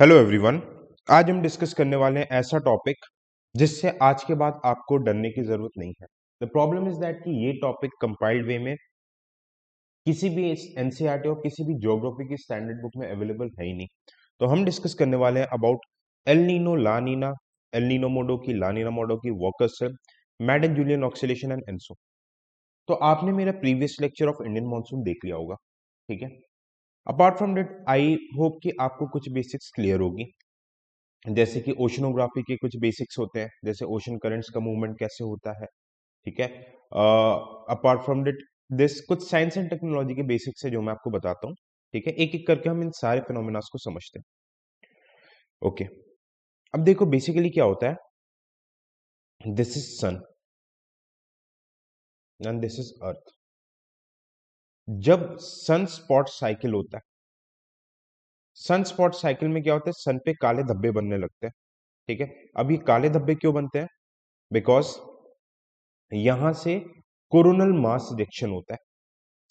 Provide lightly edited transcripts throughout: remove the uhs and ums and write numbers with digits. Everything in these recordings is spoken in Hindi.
Hello everyone. आज हम डिस्कस करने वाले हैं ऐसा टॉपिक जिससे आज के बाद आपको डरने की जरूरत नहीं है। द प्रॉब्लम इज दैट कि ये टॉपिक कंपाइल्ड वे में किसी भी एनसीईआरटी और किसी भी ज्योग्राफी की स्टैंडर्ड बुक में अवेलेबल है ही नहीं। तो हम डिस्कस करने वाले हैं about El Nino La Nina, El Nino Modoki, La Nina Modoki, Walker cell, Madden Julian oscillation and ENSO. तो आपने मेरा previous lecture of Indian monsoon देख लिया होगा, ठीक है। Apart from that I hope कि आपको कुछ बेसिक्स क्लियर होगी, जैसे कि ओशनोग्राफी के कुछ बेसिक्स होते हैं, जैसे ओशन करंट्स का मूवमेंट कैसे होता है, ठीक है। अपार्ट फ्रॉम दिट दिस कुछ साइंस एंड टेक्नोलॉजी के बेसिक्स है जो मैं आपको बताता हूँ, ठीक है। एक एक करके हम इन सारे फिनोमिनास को समझते हैं। ओके, अब देखो बेसिकली क्या होता है। This is sun and this is earth. जब सन स्पॉट साइकिल होता है, सन स्पॉट साइकिल में क्या होता है, सन पे काले धब्बे बनने लगते हैं, ठीक है। अब ये काले धब्बे क्यों बनते हैं? बिकॉज यहां से कोरोनल मास इजेक्शन होता है,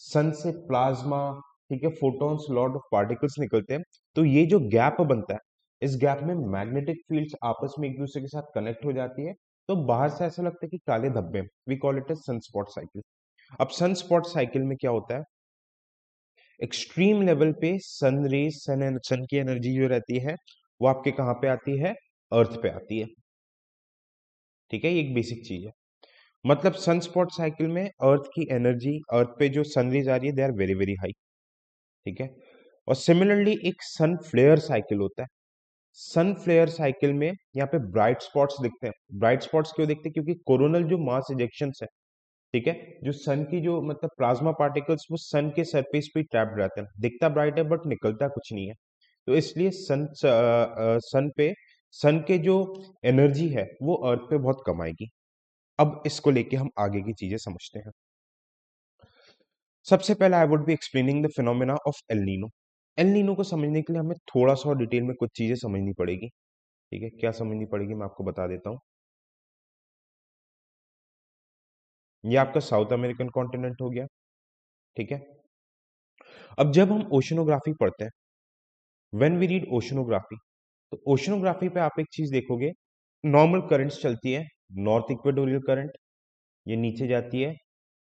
सन से प्लाज्मा, ठीक है, फोटॉन्स, लॉट ऑफ पार्टिकल्स निकलते हैं। तो ये जो गैप बनता है, इस गैप में मैग्नेटिक फील्ड्स आपस में एक दूसरे के साथ कनेक्ट हो जाती है। तो बाहर से ऐसा लगता है कि काले धब्बे, we call it as sun spot cycle. अब सन स्पॉट साइकिल में क्या होता है, एक्सट्रीम लेवल पे सन रेज, सन की एनर्जी जो रहती है वो आपके कहाँ पे आती है, अर्थ पे आती है, ठीक है। ये एक बेसिक चीज है। मतलब सन स्पॉट साइकिल में अर्थ की एनर्जी, अर्थ पे जो सन रेज आ रही है, they are very very high, ठीक है। और सिमिलरली एक सन फ्लेयर साइकिल होता है। सन फ्लेयर साइकिल में यहाँ पे ब्राइट स्पॉट्स दिखते हैं। ब्राइट स्पॉट्स क्यों दिखते हैं? क्योंकि कोरोनल जो मास इजेक्शंस है, ठीक है, जो सन की जो मतलब प्लाज्मा पार्टिकल्स वो सन के सरफेस पे ट्रैप्ड रहते हैं, दिखता ब्राइट है बट निकलता कुछ नहीं है। तो इसलिए सन पे सन के जो एनर्जी है वो अर्थ पे बहुत कम आएगी। अब इसको लेके हम आगे की चीजें समझते हैं। सबसे पहले I would be explaining the phenomena of El Nino. El Nino को समझने के लिए हमें थोड़ा सा डिटेल में कुछ चीजें समझनी पड़ेगी, ठीक है। क्या समझनी पड़ेगी मैं आपको बता देता हूँ। ये आपका साउथ अमेरिकन कॉन्टिनेंट हो गया, ठीक है। अब जब हम ओशनोग्राफी पढ़ते हैं, व्हेन वी रीड ओशनोग्राफी, तो ओशनोग्राफी पे आप एक चीज देखोगे, नॉर्मल करंट्स चलती है। नॉर्थ इक्वेटोरियल करंट, ये नीचे जाती है।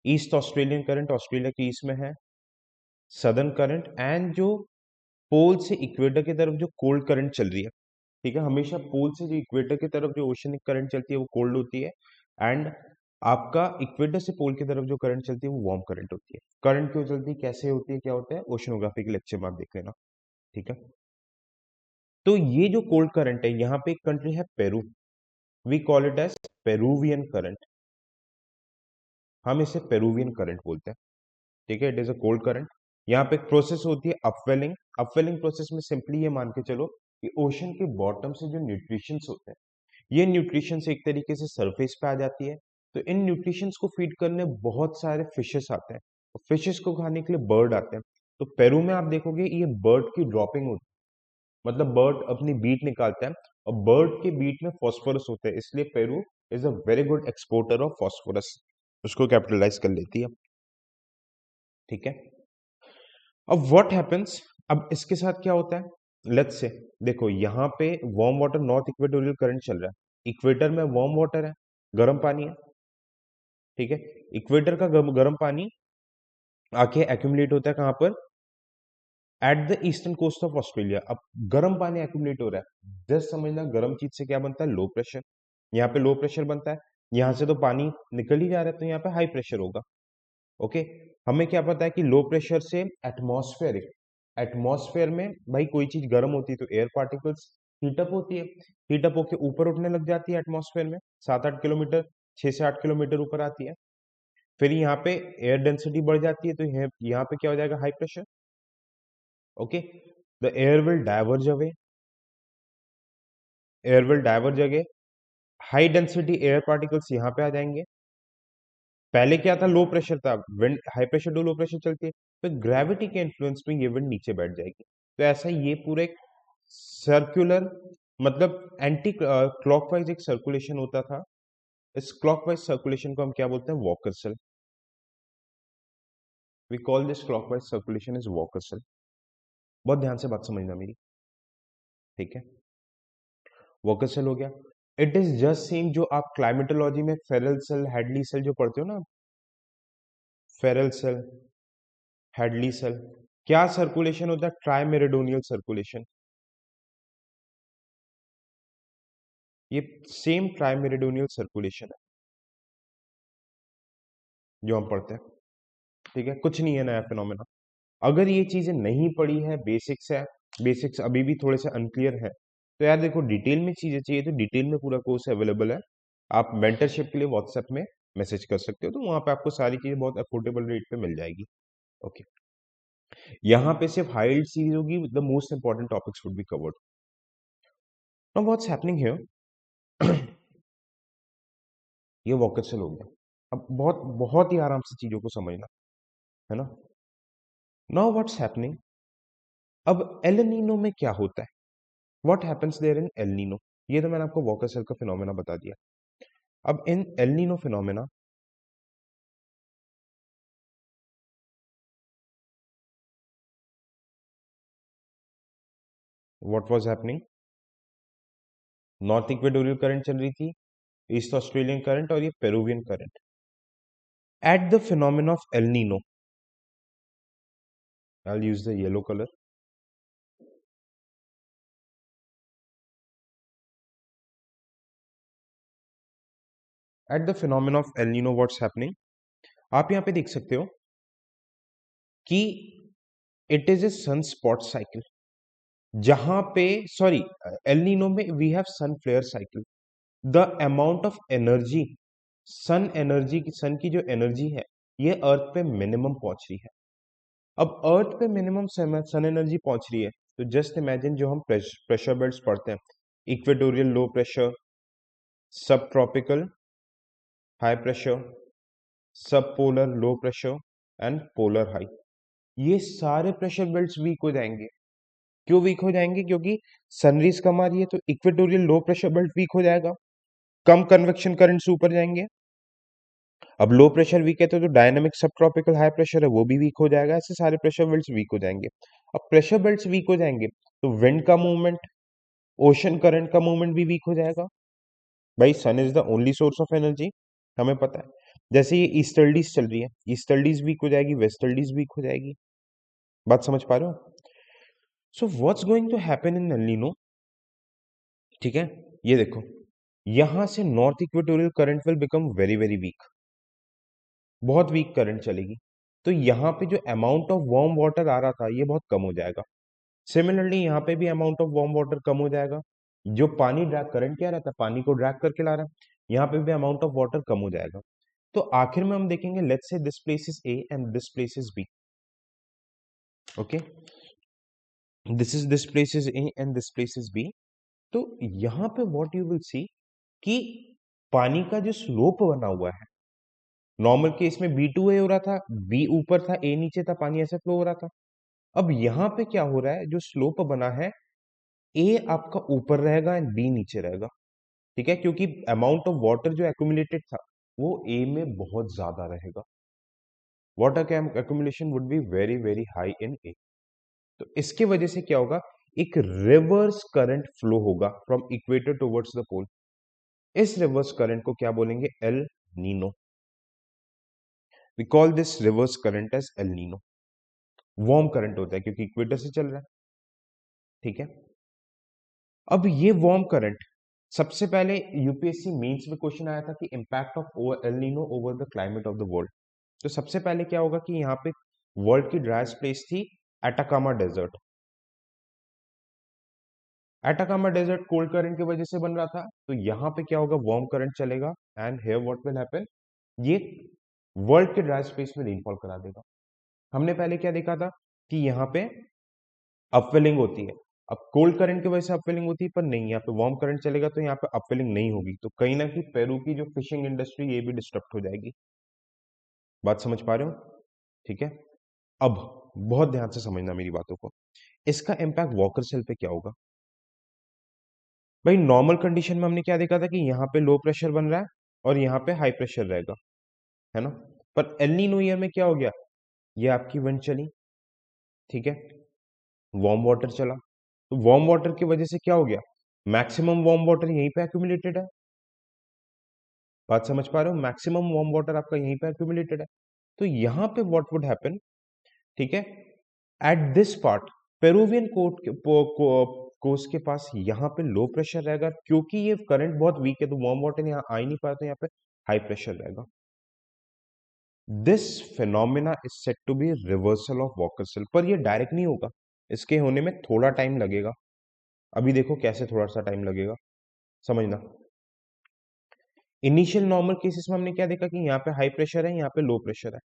ईस्ट ऑस्ट्रेलियन करंट, ऑस्ट्रेलिया के ईस्ट में है। सदर्न करंट, एंड जो पोल से इक्वेटर की तरफ जो कोल्ड करंट चल रही है, ठीक है। हमेशा पोल से जो इक्वेटर की तरफ जो ओशनिक करंट चलती है वो कोल्ड होती है, एंड आपका इक्वेटर से पोल की तरफ जो करंट चलती है वो वार्म करंट होती है। करंट क्यों चलती है, कैसे होती है, क्या होता है, ओशनोग्राफी के लेक्चर में आप देख लेना, ठीक है। तो ये जो कोल्ड करंट है, यहाँ पे एक कंट्री है Peru, we call it as Peruvian current. हम इसे पेरूवियन करंट बोलते हैं, ठीक है। It is a cold current. यहाँ पे एक प्रोसेस होती है अपवेलिंग। अपवेलिंग प्रोसेस में सिंपली ये मान के चलो कि ओशन के बॉटम से जो न्यूट्रिशंस होते हैं, ये न्यूट्रिशंस एक तरीके से सरफेस पे आ जाती है। तो इन न्यूट्रिशंस को फीड करने बहुत सारे फिशेस आते हैं, फिशेस को खाने के लिए बर्ड आते हैं। तो पेरू में आप देखोगे ये बर्ड की ड्रॉपिंग होती है, मतलब बर्ड अपनी बीट निकालता है, और बर्ड के बीट में फॉस्फोरस होता है, इसलिए Peru is a very good exporter of phosphorus, उसको कैपिटलाइज कर लेती है, ठीक है। अब व्हाट हैपेंस, अब इसके साथ क्या होता है, लेट्स से देखो यहाँ पे warm water, north equatorial current चल रहा है, इक्वेटर में वार्म वाटर है, गर्म पानी है, ठीक है। इक्वेटर का गर्म पानी आके एक्यूमुलेट होता है कहाँ पर, at the eastern coast of Australia. अब गर्म पानी एक्यूमुलेट हो रहा है, जस्ट समझना गर्म चीज से क्या बनता है, लो प्रेशर। यहाँ पे लो प्रेशर बनता है, यहाँ से तो पानी निकल ही जा रहा है, तो यहाँ पे हाई प्रेशर होगा, ओके। हमें क्या पता है कि लो प्रेशर से एटमॉस्फेरिक, एटमॉस्फेयर में भाई कोई चीज गर्म होती है तो एयर पार्टिकल्स हीटअप होती है, हीटअप होके ऊपर उठने लग जाती है एटमॉस्फेयर में, 7-8 किलोमीटर, 6 से 8 किलोमीटर ऊपर आती है। फिर यहाँ पे एयर डेंसिटी बढ़ जाती है, तो यहाँ पे क्या हो जाएगा, high pressure, okay. The air will diverge away, air will diverge away, high density air particles यहाँ पे आ जाएंगे। पहले क्या था, लो प्रेशर था, wind high pressure to low pressure चलती है, तो ग्रेविटी के इन्फ्लुएंस में ये विंड नीचे बैठ जाएगी। तो ऐसा ये पूरे एक सर्कुलर, मतलब एंटी क्लॉकवाइज एक सर्कुलेशन होता था। इस क्लॉकवाइज सर्कुलेशन को हम क्या बोलते हैं, Walker cell. We call this clockwise circulation is Walker cell. बहुत ध्यान से बात समझना मेरी। ठीक है, वॉकर सेल हो गया। इट इज जस्ट सेम जो आप क्लाइमेटोलॉजी में फेरल सेल, हेडली सेल जो पढ़ते हो ना, फेरल सेल, हेडली सेल, क्या सर्कुलेशन होता है? Try meridional circulation. ये सेम ट्राई मेरिडोनियल सर्कुलेशन है जो हम पढ़ते हैं। ठीक है, कुछ नहीं है नया फिनोमेना। अगर ये चीजें नहीं पढ़ी है, बेसिक्स है, बेसिक्स अभी भी थोड़े से अनक्लियर है, तो यार देखो डिटेल में चीजें चाहिए तो डिटेल में पूरा कोर्स अवेलेबल है। आप मेंटरशिप के लिए व्हाट्सएप में मैसेज कर सकते हो, तो वहां पे आपको सारी चीजें बहुत अफोर्डेबल रेट पे मिल जाएगी। ओके, यहाँ पे सिर्फ हाइलाइट सीरीज होगी, the most important topics would be covered. Now what's happening here, ये वॉकर सेल हो गया। अब बहुत बहुत ही आराम से चीजों को समझना है ना। नाउ व्हाट्स हैपनिंग, अब एल नीनो में क्या होता है? What happens there in El Nino? ये तो मैंने आपको वॉकर सेल का फिनोमेना बता दिया। अब in El Nino phenomena, what was happening? North equatorial current चल रही थी, ईस्ट ऑस्ट्रेलियन करंट और ये Peruvian current. At the phenomena of El Nino, I will use the yellow colour. At the phenomena of El Nino what's happening, आप यहां पे देख सकते हो कि it is a sun spot cycle, जहां पे सॉरी, एल नीनो में we have sun flare cycle. The amount of energy, sun energy की, सन की जो एनर्जी है, ये अर्थ पे मिनिमम पहुंच रही है। अब अर्थ पे मिनिमम सन एनर्जी पहुंच रही है, तो जस्ट इमेजिन जो हम प्रेशर बेल्ट्स पढ़ते हैं, इक्वेटोरियल लो प्रेशर, सब ट्रॉपिकल हाई प्रेशर, सब polar low pressure and polar high, ये सारे प्रेशर बेल्ट्स वीक हो जाएंगे। क्यों वीक हो जाएंगे? क्योंकि सनरेज कम आ रही है, तो equatorial low pressure belt weak हो जाएगा, कम कन्वेक्शन करंट से ऊपर जाएंगे। अब लो प्रेशर वीक है तो जो डायनामिक सब ट्रॉपिकल हाई प्रेशर है वो भी वीक हो जाएगा, ऐसे सारे प्रेशर बेल्ट्स वीक हो जाएंगे। अब प्रेशर बेल्ट्स वीक हो जाएंगे तो विंड का मूवमेंट, ओशन करंट का मूवमेंट भी वीक हो जाएगा। भाई sun is the only source of energy, हमें पता है। जैसे ये ईस्टर्लीज चल रही है, ईस्टर्लीज वीक हो जाएगी, वेस्टर्लीज वीक हो जाएगी। बात समझ पा रहे हो? So what's going to happen in El Nino, ठीक है, ये देखो, यहां से north equatorial current will become very very weak, बहुत वीक करंट चलेगी। तो यहाँ पे जो अमाउंट ऑफ वार्म वाटर आ रहा था ये बहुत कम हो जाएगा। सिमिलरली यहाँ पे भी अमाउंट ऑफ वार्म वाटर कम हो जाएगा। जो पानी ड्रैग, करंट क्या रहता है, पानी को ड्रैग करके ला रहा है, यहाँ पे भी अमाउंट ऑफ वाटर कम हो जाएगा। तो आखिर में हम देखेंगे, let's say this place is A and this place is B. Okay, this place is A and this place is B. तो यहाँ पे व्हाट यू विल सी कि पानी का जो स्लोप बना हुआ है, नॉर्मल केस में बी टू ए हो रहा था, बी ऊपर था ए नीचे था, पानी ऐसे फ्लो हो रहा था। अब यहाँ पे क्या हो रहा है, जो स्लोप बना है, ए आपका ऊपर रहेगा एंड बी नीचे रहेगा। ठीक है, क्योंकि अमाउंट ऑफ वाटर जो एक्यूमुलेटेड था वो ए में बहुत ज्यादा रहेगा। वाटर का accumulation would be very very high in A. तो इसके वजह से क्या होगा, एक रिवर्स करंट फ्लो होगा from equator towards the pole. इस रिवर्स करंट को क्या बोलेंगे? El Nino. We call this reverse current as El Nino. Warm current होता है क्योंकि इक्वेटर से चल रहा है। ठीक है, अब ये वार्म करंट, सबसे पहले यूपीएससी मेंस में क्वेश्चन आया था कि impact of El Nino over the climate of the world. तो सबसे पहले क्या होगा कि यहाँ पे वर्ल्ड की ड्राइस्ट प्लेस थी Atacama desert. Atacama desert cold current की वजह से बन रहा था, तो यहाँ पे क्या होगा, वार्म करंट चलेगा and here what will happen, ये वर्ल्ड के ड्राई स्पेस में रेनफॉल करा देगा। हमने पहले क्या देखा था कि यहाँ पे अपवेलिंग होती है। अब कोल्ड करंट की वजह से अपवेलिंग होती है, पर नहीं, यहाँ पे वार्म करंट चलेगा तो यहाँ पे अपवेलिंग नहीं होगी, तो कहीं ना कहीं पेरू की जो फिशिंग इंडस्ट्री ये भी डिस्टर्ब हो जाएगी। बात समझ पा रहे हो? ठीक है, अब बहुत ध्यान से समझना मेरी बातों को। इसका इम्पैक्ट वॉकर सेल पे क्या होगा? भाई नॉर्मल कंडीशन में हमने क्या देखा था कि यहाँ पे लो प्रेशर बन रहा है और यहाँ पे हाई प्रेशर रहेगा, है ना। पर एल नीनो ईयर में क्या हो गया, ये आपकी विंड चली, ठीक है, वार्म वाटर चला, तो वार्म वाटर की वजह से क्या हो गया, मैक्सिमम वार्म वाटर यहीं पे एक्यूमुलेटेड है। बात समझ पा रहे हो, मैक्सिमम वार्म वाटर आपका यहीं पे एक्यूमुलेटेड है। तो यहां पे व्हाट वुड हैपन, ठीक है, at this part Peruvian coast के पास यहाँ पे लो प्रेशर रहेगा, क्योंकि ये करंट बहुत वीक है तो वार्म वाटर यहाँ आ ही नहीं पाता, यहाँ पे हाई प्रेशर रहेगा। This phenomena is said to be reversal of Walker cell, पर ये डायरेक्ट नहीं होगा, इसके होने में थोड़ा टाइम लगेगा। अभी देखो कैसे थोड़ा सा टाइम लगेगा, समझना। इनिशियल नॉर्मल केसेस में हमने क्या देखा कि यहाँ पे हाई प्रेशर है, यहाँ पे लो प्रेशर है।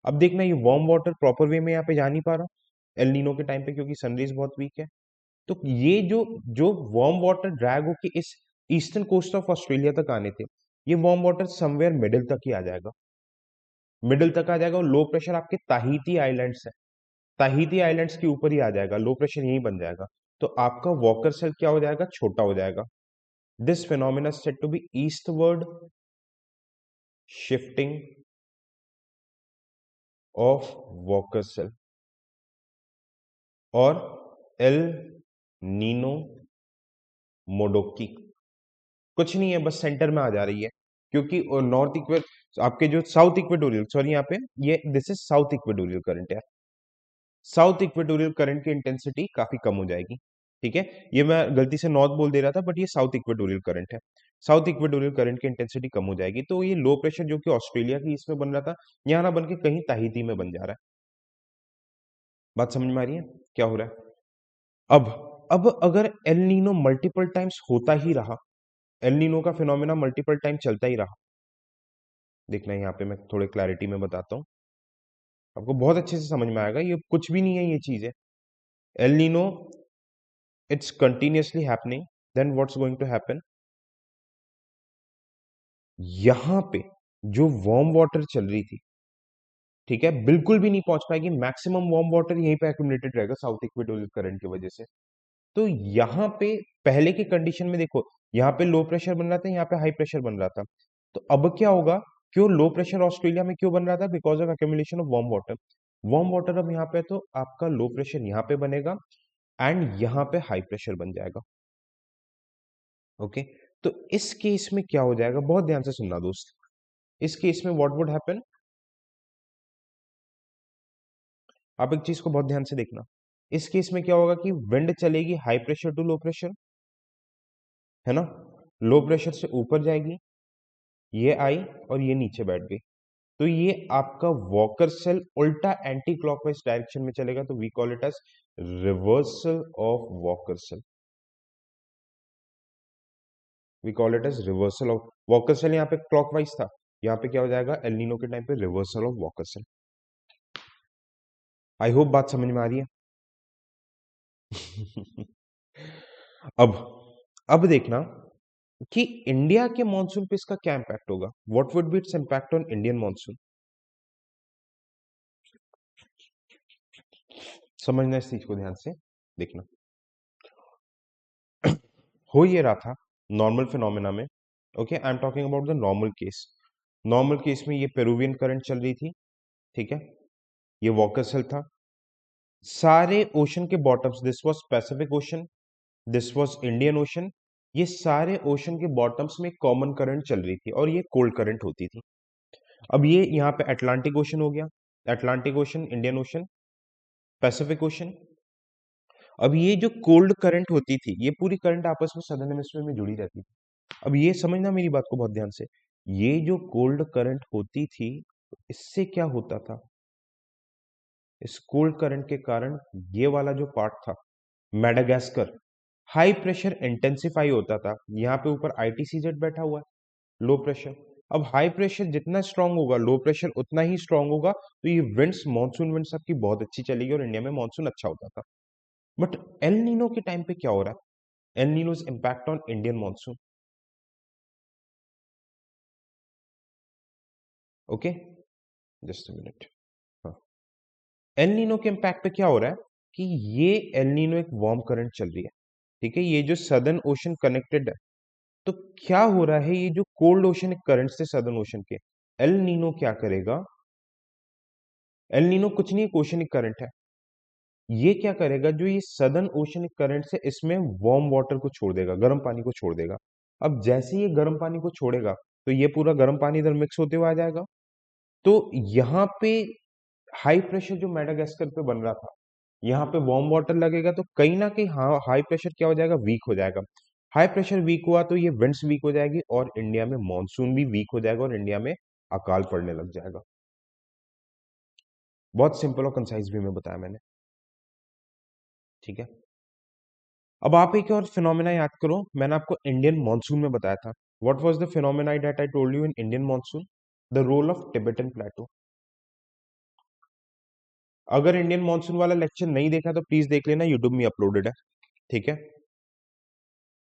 अब देखना ये वार्म वाटर प्रॉपर वे में यहाँ पे जा नहीं पा रहा एल नीनो के टाइम पे, क्योंकि सनरेज बहुत वीक है। तो ये जो जो वार्म वाटर ड्रैग होके इस ईस्टर्न कोस्ट ऑफ ऑस्ट्रेलिया तक आने थे, ये वार्म वाटर समवेयर मिडिल तक ही आ जाएगा, मिडिल तक आ जाएगा। और लो प्रेशर आपके ताहिती आइलैंड्स है, ताहिती आइलैंड्स के ऊपर ही आ जाएगा, लो प्रेशर यहीं बन जाएगा। तो आपका वॉकर सेल क्या हो जाएगा, छोटा हो जाएगा। This phenomena said to be eastward shifting of Walker cell, और एल नीनो मोडोकी कुछ नहीं है, बस सेंटर में आ जा रही है, क्योंकि नॉर्थ इक्वे आपके जो साउथ इक्वेटोरियल, सॉरी यहाँ पे ये this is south equatorial current है, साउथ इक्वेटोरियल करंट की इंटेंसिटी काफी कम हो जाएगी। ठीक है, ये मैं गलती से नॉर्थ बोल दे रहा था, बट ये साउथ इक्वेटोरियल करंट है। साउथ इक्वेटोरियल करंट की इंटेंसिटी कम हो जाएगी, तो ये लो प्रेशर जो कि ऑस्ट्रेलिया की इसमें बन रहा था, यहाँ ना बन के कहीं ताहिती में बन जा रहा है। बात समझ में आ रही है क्या हो रहा है? अब अगर एल नीनो मल्टीपल टाइम्स होता ही रहा, एल नीनो का फिनोमेना मल्टीपल टाइम चलता ही रहा, देखना यहाँ पे मैं थोड़े क्लैरिटी में बताता हूँ, आपको बहुत अच्छे से समझ में आएगा। ये कुछ भी नहीं है, ये चीज है El Nino, it's continuously happening. Then what's going to happen, यहां पे जो वार्म वाटर चल रही थी, ठीक है, बिल्कुल भी नहीं पहुंच पाएगी, मैक्सिमम वार्म वाटर यहीं पे एक्यूमुलेटेड रहेगा साउथ इक्वेटोरियल करंट की वजह से। तो यहाँ पे पहले की कंडीशन में देखो, यहाँ पे लो प्रेशर बन रहा था, यहाँ पे हाई प्रेशर बन रहा था। तो अब क्या होगा, क्यों लो प्रेशर ऑस्ट्रेलिया में क्यों बन रहा था, because of accumulation of warm water. Warm water अब यहाँ पे, तो आपका लो प्रेशर यहाँ पे बनेगा एंड यहाँ पे हाई प्रेशर बन जाएगा। ओके, तो इस केस में क्या हो जाएगा, बहुत ध्यान से सुनना दोस्त। इस केस में व्हाट वुड हैपन, आप एक चीज को बहुत ध्यान से देखना। इस केस में क्या होगा कि विंड चलेगी high pressure to low pressure, है ना, लो प्रेशर से ऊपर जाएगी, ये आई और ये नीचे बैठ गई। तो ये आपका वॉकर सेल उल्टा एंटी क्लॉकवाइज डायरेक्शन में चलेगा, तो we call it as reversal of Walker cell, we call it as reversal of Walker cell. यहाँ पे क्लॉकवाइज था, यहाँ पे क्या हो जाएगा, एल नीनो के टाइम पे reversal of Walker cell. I hope बात समझ में आ रही है। अब अब देखना कि इंडिया के मॉनसून पे इसका क्या इंपैक्ट होगा, what would be it's impact on Indian monsoon. समझना इस चीज को ध्यान से देखना। हो ये रहा था नॉर्मल फिनोमेना में, okay, I am talking about the normal case. Normal case में ये पेरुवियन करंट चल रही थी, ठीक है, ये वॉकर सेल था, सारे ओशन के bottoms, this was Pacific ocean, this was Indian ocean, ये सारे ओशन के बॉटम्स में कॉमन करंट चल रही थी और ये कोल्ड करंट होती थी। अब ये यहाँ पे अटलांटिक ओशन हो गया, Atlantic ocean, Indian ocean, Pacific ocean. अब ये जो कोल्ड करंट होती थी, ये पूरी करंट आपस में सदर्न हेमिस्फीयर में जुड़ी रहती थी। अब ये समझना मेरी बात को बहुत ध्यान से, ये जो कोल्ड करंट होती थी, इससे क्या होता था, इस कोल्ड करंट के कारण ये वाला जो पार्ट था, मेडागास्कर, हाई प्रेशर इंटेंसिफाई होता था। यहाँ पे ऊपर आईटीसीजेड बैठा हुआ है, लो प्रेशर। अब हाई प्रेशर जितना स्ट्रांग होगा, लो प्रेशर उतना ही स्ट्रांग होगा, तो ये विंड्स, मॉनसून विंड्स आपकी बहुत अच्छी चलेगी और इंडिया में मॉनसून अच्छा होता था। बट एल नीनो के टाइम पे क्या हो रहा है, El Nino's impact on Indian monsoon, okay, just a minute. हाँ, एल नीनो के इम्पैक्ट पे क्या हो रहा है कि ये एल नीनो एक वार्म करंट चल रही है, ठीक है, ये जो सदर्न ओशन कनेक्टेड है, तो क्या हो रहा है, ये जो कोल्ड ओशन करंट से सदर्न ओशन के, एल नीनो क्या करेगा, एल नीनो कुछ नहीं, ओशनिक करंट है, ये क्या करेगा, जो ये सदर्न ओशनिक करंट से इसमें वार्म वाटर को छोड़ देगा, गर्म पानी को छोड़ देगा। अब जैसे ये गर्म पानी को छोड़ेगा तो ये पूरा गर्म पानी इधर मिक्स होते हुए आ जाएगा। तो यहाँ पे हाई प्रेशर जो मेडागास्कर पे बन रहा था, यहाँ पे वार्म वाटर लगेगा तो कहीं ना कहीं हाँ हाई प्रेशर क्या हो जाएगा, वीक हो जाएगा। हाई प्रेशर वीक हुआ तो ये विंड्स वीक हो जाएगी और इंडिया में मानसून भी वीक हो जाएगा और इंडिया में अकाल पड़ने लग जाएगा। बहुत सिंपल और कंसाइज भी में बताया मैंने, ठीक है। अब आप एक और फिनोमेना याद करो, मैंने आपको इंडियन मॉनसून में बताया था। What was the phenomena that I told you in Indian monsoon? The role of Tibetan plateau. अगर इंडियन मॉनसून वाला लेक्चर नहीं देखा तो प्लीज देख लेना, यूट्यूब में अपलोडेड है, ठीक है।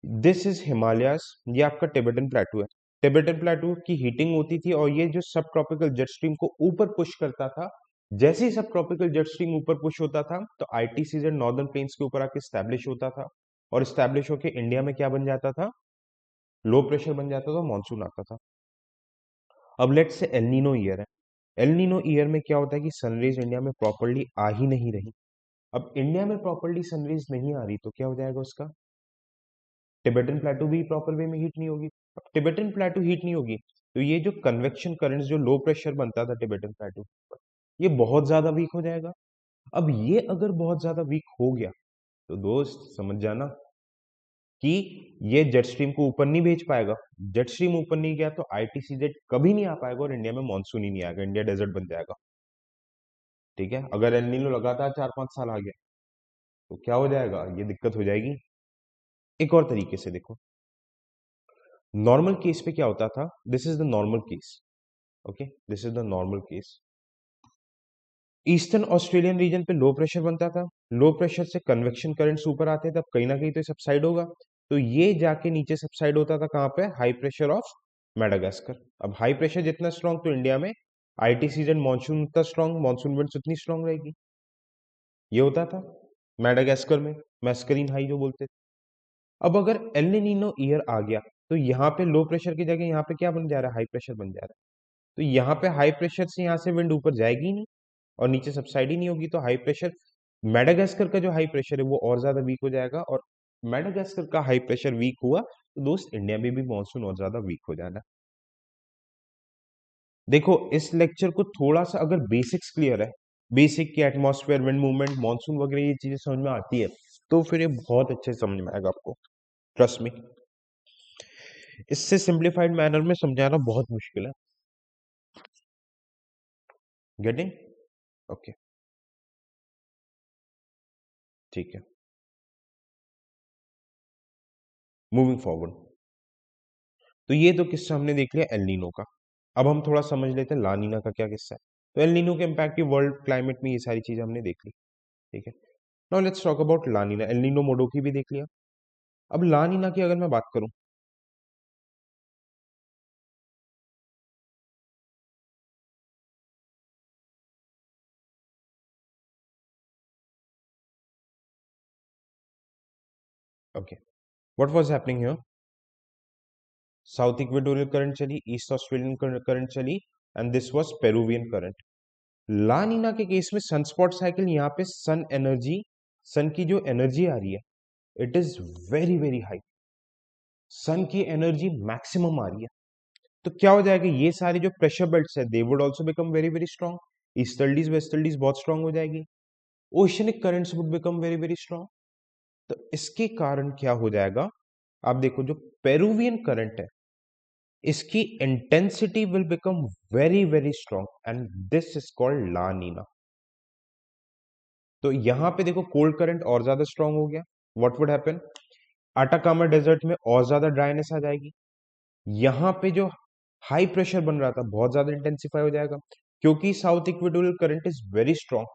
दिस इज हिमालयास, ये आपका टिबेटन प्लेटू है। टिबेटन प्लेटू की हीटिंग होती थी और ये जो सब ट्रॉपिकल जेट स्ट्रीम को ऊपर पुश करता था, जैसे ही सब ट्रॉपिकल जेट स्ट्रीम ऊपर पुश होता था तो आईटीसीजेड नॉर्दर्न प्लेन्स के ऊपर आके स्टैब्लिश होता था और स्टैब्लिश होके इंडिया में क्या बन जाता था, लो प्रेशर बन जाता था, मानसून आता था। अब let's say El Nino year है। एल नीनो ईयर में क्या होता है कि सनरेज इंडिया में प्रॉपरली आ ही नहीं रही। अब इंडिया में प्रॉपरली सनरेज नहीं आ रही तो क्या हो जाएगा उसका, टिबेटन प्लेटू भी प्रॉपर वे में हीट नहीं होगी। अब टिबेटन प्लेटू हीट नहीं होगी तो ये जो कन्वेक्शन करंट्स, जो लो प्रेशर बनता था टिबेटन प्लेटू, ये बहुत ज्यादा वीक हो जाएगा। अब ये अगर बहुत ज्यादा वीक हो गया तो दोस्त समझ जाना कि ये जेट स्ट्रीम को ऊपर नहीं भेज पाएगा। जेट स्ट्रीम ऊपर नहीं गया तो आईटीसीजेड कभी नहीं आ पाएगा और इंडिया में मानसून ही नहीं आएगा, इंडिया डेजर्ट बन जाएगा, ठीक है। अगर एल नीनो लगातार 4-5 साल आ गया तो क्या हो जाएगा, ये दिक्कत हो जाएगी। एक और तरीके से देखो, नॉर्मल केस पे क्या होता था, this is the normal case, okay, this is the normal case. Eastern Australian region पे लो प्रेशर बनता था, लो प्रेशर से कन्वेक्शन करंट्स ऊपर आते थे, तब कहीं ना कहीं तो सबसाइड होगा, तो ये जाके नीचे सबसाइड होता था कहाँ पे, हाई प्रेशर ऑफ मेडागास्कर। अब हाई प्रेशर जितना स्ट्रांग तो इंडिया में आईटी सीजन मानसून उतना स्ट्रांग, मानसून विंड्स उतनी स्ट्रांग रहेगी। ये होता था मेडागास्कर में, मैस्करीन हाई जो बोलते थे। अब अगर एल नीनो ईयर आ गया तो यहाँ पे लो प्रेशर की जगह यहाँ पे क्या बन जा रहा है, हाई प्रेशर बन जा रहा है। तो यहाँ पे हाई प्रेशर से यहाँ से विंड ऊपर जाएगी ही नहीं और नीचे सबसाइड ही नहीं होगी, तो हाई प्रेशर, मेडागास्कर का जो हाई प्रेशर है वो और ज्यादा वीक हो जाएगा और मेडागास्कर का हाई प्रेशर वीक हुआ तो दोस्त इंडिया में भी मानसून और ज्यादा वीक हो जाना। देखो इस लेक्चर को थोड़ा सा अगर बेसिक्स क्लियर है, बेसिक की एटमॉस्फेयर, विंड मूवमेंट, मानसून वगैरह ये चीजें समझ में आती है तो फिर ये बहुत अच्छे से समझ में आएगा आपको, ट्रस्ट मी। इससे सिंप्लीफाइड मैनर में समझाना बहुत मुश्किल है। गेटिंग? ओके, ठीक है। मूविंग फॉरवर्ड, तो ये तो किस्सा हमने देख लिया एल नीनो का। अब हम थोड़ा समझ लेते हैं ला नीना का क्या किस्सा है। तो एल नीनो के इम्पैक्ट की वर्ल्ड क्लाइमेट में ये सारी चीजें हमने देख ली, ठीक है। Now let's talk about La Nina. El Nino Modoki भी देख लिया। अब ला नीना की अगर मैं बात करूं, okay, what was happening here, south equatorial current चली, ईस्ट ऑस्ट्रेलियन करंट चली and this was Peruvian current. La Nina के केस में सनस्पॉट साइकिल, यहाँ पे सन एनर्जी, सन की जो एनर्जी आ रही है it is very very high, sun की एनर्जी मैक्सिमम आ रही है। तो क्या हो जाएगा, ये सारे जो प्रेशर बेल्ट्स है they would also become very very strong, easterlies westerlies बहुत स्ट्रांग हो जाएगी, oceanic currents would become very very strong. तो इसके कारण क्या हो जाएगा, आप देखो जो पेरुवियन करंट है इसकी intensity will become very very strong and this is called La Nina. तो यहां पे देखो कोल्ड करंट और ज्यादा स्ट्रांग हो गया, what would happen, Atacama desert में और ज्यादा ड्राइनेस आ जाएगी, यहाँ पे जो हाई प्रेशर बन रहा था बहुत ज्यादा इंटेंसिफाई हो जाएगा, क्योंकि south equatorial current is very strong.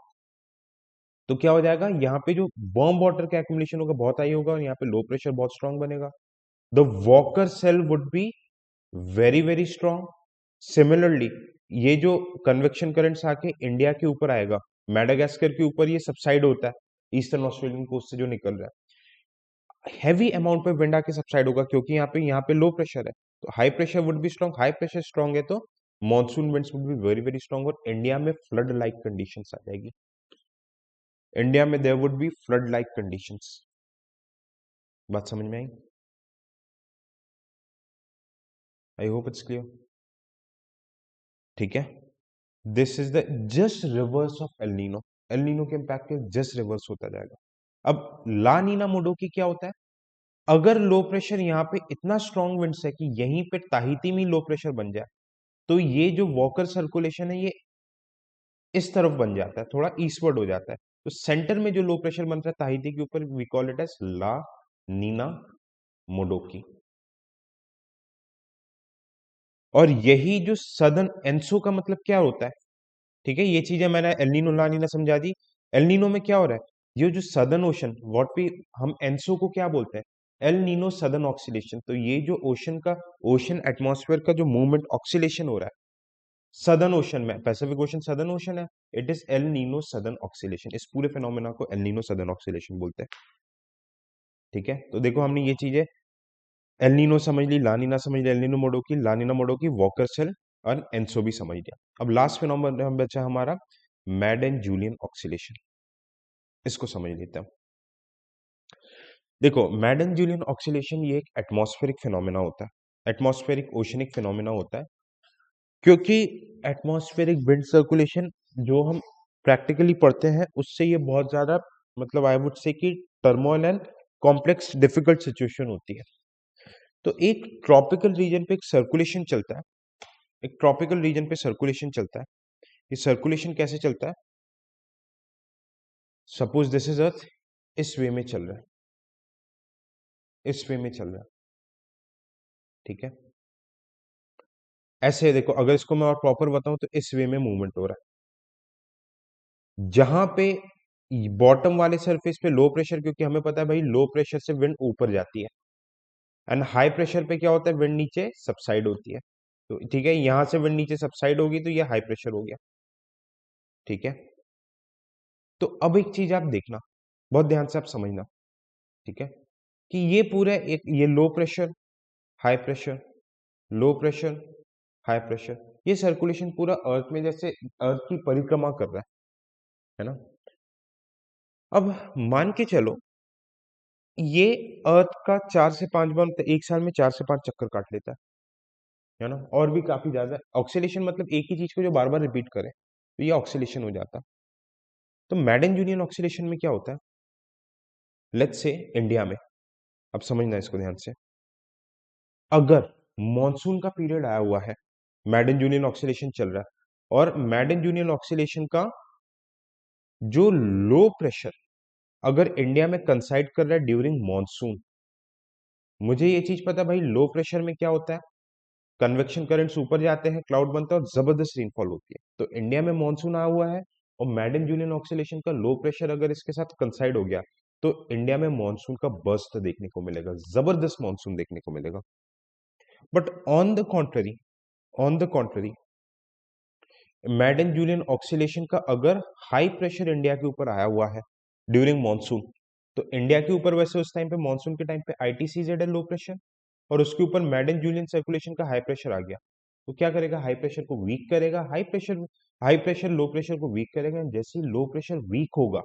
तो क्या हो जाएगा, यहाँ पे जो वार्म वाटर का एक्युमुलेशन होगा बहुत हाई होगा और यहाँ पे लो प्रेशर बहुत स्ट्रांग बनेगा। The Walker cell would be very very strong. Similarly ये जो कन्वेक्शन करंट्स आके इंडिया के ऊपर आएगा, मेडागास्कर के ऊपर ये सबसाइड होता है, ईस्टर्न ऑस्ट्रेलियन कोस्ट से जो निकल रहा है हैवी अमाउंट पे विंड आके सबसाइड होगा, क्योंकि यहाँ पे लो प्रेशर है, तो high pressure would be strong, high pressure strong है तो monsoon winds would be very very strong और इंडिया में फ्लड लाइक कंडीशंस आ जाएगी। इंडिया में there would be flood like conditions. बात समझ में आई? I hope it's clear. ठीक है, this is the just reverse of El Nino. El Nino के इम्पैक्ट के जस्ट रिवर्स होता जाएगा। अब ला नीना मोडोकी क्या होता है? अगर लो प्रेशर यहाँ पे इतना स्ट्रॉन्ग विंड्स है कि यहीं पे ताहिती में लो प्रेशर बन जाए, तो ये जो वॉकर सर्कुलेशन है ये इस तरफ बन जाता है, थोड़ा ईस्टवर्ड हो जाता है। तो सेंटर में जो लो प्रेशर बनता है ताहिती के ऊपर, वी कॉल इट एज ला नीना मोडोकी। और यही जो सदर्न एंसो का मतलब क्या होता है, ठीक है, ये चीजें मैंने एलनीनो ला नीना समझा दी। एलनीनो में क्या हो रहा है, ये जो सदर्न ओशन, व्हाट भी हम एंसो को क्या बोलते हैं, एल नीनो सदर्न ऑक्सीलेशन। तो ये जो ओशन का, ओशन एटमॉस्फेयर का जो मूवमेंट ऑक्सीलेशन हो रहा है सदर्न ओशन में, पैसिफिक ओशन सदर्न ओशन है, it is El Nino southern oscillation. इस पूरे फिनोमेना को एल नीनो सदर्न ऑक्सीलेशन बोलते हैं। ठीक है, तो देखो हमने ये चीजें एल नीनो समझ ली, लानीना समझ ली, El Nino Modoki, La Nina Modoki, Walker cell और एंसो भी समझ लिया। अब लास्ट फिनोमेना हम बचा हमारा मैडन जूलियन ऑक्सीलेशन। इसको समझ लेते हैं। देखो मैडन जूलियन ऑक्सीलेशन ये एक एटमॉस्फेरिक फिनोमेना होता है, एटमॉस्फेरिक ओशनिक फिनोमेना होता है। क्योंकि एटमॉस्फेरिक विंड सर्कुलेशन जो हम प्रैक्टिकली पढ़ते हैं उससे ये बहुत ज्यादा, मतलब आई वुड से कि turmoil and complex difficult situation होती है। तो एक ट्रॉपिकल रीजन पे एक सर्कुलेशन चलता है, एक ट्रॉपिकल रीजन पे सर्कुलेशन चलता है। ये सर्कुलेशन कैसे चलता है? सपोज दिस इज अर्थ, इस वे में चल रहा है, इस वे में चल रहा है, ठीक है। ऐसे देखो, अगर इसको मैं और प्रॉपर बताऊं तो इस वे में मूवमेंट हो रहा है, जहां पे बॉटम वाले सरफेस पे लो प्रेशर, क्योंकि हमें पता है भाई लो प्रेशर से विंड ऊपर जाती है, एंड हाई प्रेशर पे क्या होता है, विंड नीचे सबसाइड होती है। तो ठीक है, यहां से विंड नीचे सबसाइड होगी तो ये हाई प्रेशर हो गया, ठीक है। तो अब एक चीज आप देखना, बहुत ध्यान से आप समझना, ठीक है, कि ये पूरा एक, ये low pressure, high pressure, low pressure, high pressure, ये सर्कुलेशन पूरा अर्थ में जैसे अर्थ की परिक्रमा कर रहा है ना। अब मान के चलो ये अर्थ का 4 से 5 बार, मतलब एक साल में 4 से 5 चक्कर काट लेता है ना, और भी काफी ज्यादा। ऑक्सीलेशन मतलब एक ही चीज को जो बार बार रिपीट करे, तो ये ऑक्सीलेशन हो जाता है। तो मैडन जूलियन ऑक्सीलेशन में क्या होता है, लेट्स से इंडिया में, अब समझना इसको ध्यान से, अगर मॉनसून का पीरियड आया हुआ है, मैडन जूलियन ऑक्सीलेशन चल रहा है, और मैडन जूलियन ऑक्सीलेशन का जो लो प्रेशर अगर इंडिया में कंसाइड कर रहा है ड्यूरिंग मॉनसून, मुझे ये चीज पता है भाई लो प्रेशर में क्या होता है, कन्वेक्शन करंट्स ऊपर जाते हैं, क्लाउड बनता है और जबरदस्त रेनफॉल होती है। तो इंडिया में मॉनसून आया हुआ है और मैडन जूलियन ऑक्सीलेशन का लो प्रेशर अगर इसके साथ कंसाइड हो गया, तो इंडिया में मॉनसून का बर्स्ट देखने को मिलेगा, जबरदस्त मॉनसून देखने को मिलेगा। But on the contrary Madden Julian oscillation का अगर हाई प्रेशर इंडिया के ऊपर आया हुआ है ड्यूरिंग मॉनसून, तो इंडिया के ऊपर वैसे उस टाइम पे मॉनसून के टाइम पे आईटीसीजेड है लो प्रेशर, और उसके ऊपर मैडन जूलियन सर्कुलेशन का हाई प्रेशर आ गया, तो क्या करेगा, हाई प्रेशर को वीक करेगा, हाई प्रेशर लो प्रेशर को वीक करेगा। जैसे ही लो प्रेशर वीक होगा,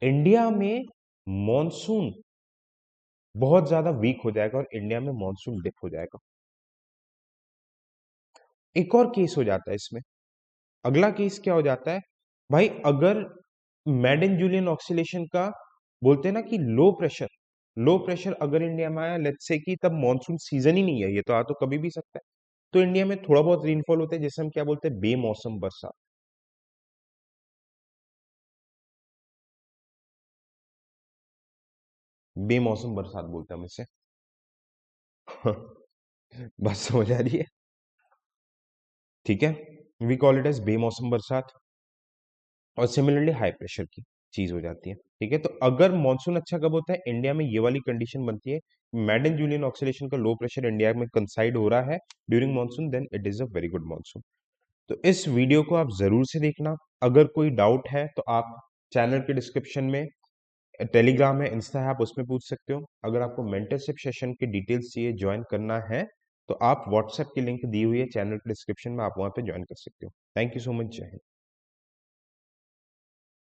इंडिया में मॉनसून बहुत ज्यादा वीक हो जाएगा और इंडिया में मॉनसून डिप हो जाएगा। एक और केस हो जाता है इसमें, अगला केस क्या हो जाता है भाई, अगर मैडन जूलियन ऑक्सीलेशन का बोलते हैं ना कि लो प्रेशर अगर इंडिया में आया, लेट्स से कि तब मॉनसून सीजन ही नहीं है, ये तो आ तो कभी भी सकता है, तो इंडिया में थोड़ा बहुत रेनफॉल होता है जिसे हम क्या बोलते हैं, बेमौसम बरसात। बेमौसम बरसात बोलते हैं हम इसे। बस समझ आ रही है, ठीक है, वी कॉल इट एज बेमौसम बरसात। और सिमिलरली हाई प्रेशर की चीज हो जाती है, ठीक है। तो अगर मानसून अच्छा कब होता है, इंडिया में ये वाली कंडीशन बनती है, मैडन जूलियन ऑक्सीलेशन का लो प्रेशर इंडिया में कंसाइड हो रहा है during monsoon, then it is a very good monsoon. तो इस वीडियो को आप जरूर से देखना। अगर कोई डाउट है तो आप चैनल के डिस्क्रिप्शन में टेलीग्राम है, इंस्टा है, आप उसमें पूछ सकते हो। अगर आपको मेंटरशिप सेशन की डिटेल्स चाहिए, ज्वाइन करना है, तो आप व्हाट्सएप की लिंक दी हुई है चैनल के डिस्क्रिप्शन में, आप वहां पे ज्वाइन कर सकते हो। थैंक यू सो मच, जय हिंद।